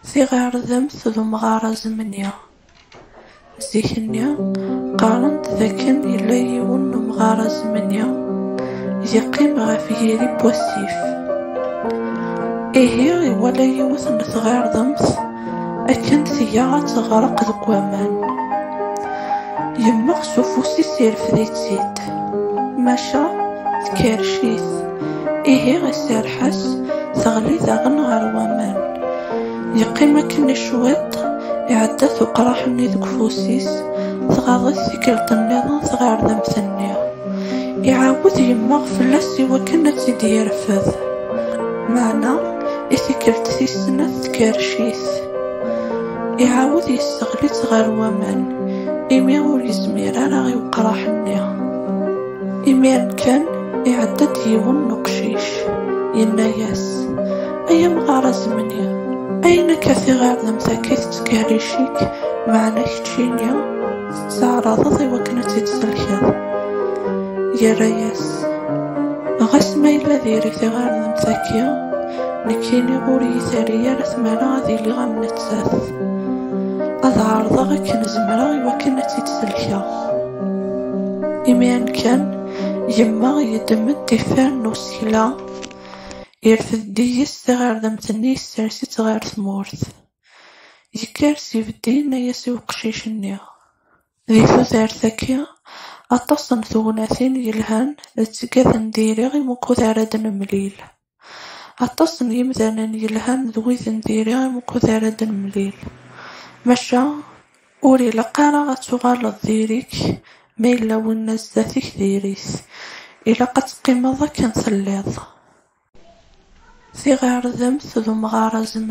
صغار ذمث ذو مغارة زمنيا زيكنيا قارنت ذاكن إلا يون مغارة زمنيا يقيم غف يري بوسيف إيهي ولا يوثن صغار ذمث أكن ثياغة تغرق ذك وامان يمغ سوفوسي سير فذي تزيد ماشا تكارشيث إيهي غسار حس ثغلي ذاغن غار وامان يقيم أكن شويط يعدث وقراح ذك فوسيس تغاضت ثكلت النظام صغار ذمثنيا يعاود يمغ فلاسي وكنا تيدي يرفض معنا إثكلت في السنة تكارشيث يعاود يستغلي صغار وامان إمي ور يزمير راغي وقراح النيا إمي كان يعدد يون نقشيش يناياس أي مغارة زمنيا أين كثير ذمثاكيث تكاريشيك معنا كتشينيا تعرض وكنا تتسلكيض يا رياس غاس ما إلا ذيري ثغار ذمثاكيا نكيني غوري ثاريا رثمانا غادي لي غمنتساث أذ عارضة غاك نزمرا وكنا تتسلكيا إميان كان يما يدمد دفار نوسيلا يرفد ديس تغار ذمثني يسارسي تغار ثمورث يكارسي بدين ياسي وقشيش النيا ذي ثوثار ثاكيا أتصن ثوناثين يلهان تقاذن ديري غي مكوثاردن مليل أتصن يمذانا يلهان ذويذن ديري غي مكوثاردن مليل مشا أوري لقارا غتغال الديريك ميلا والناس ذاتيك ديريث إلا قد قيمة كان ثليض صغار ذمث ذو مغارة زمن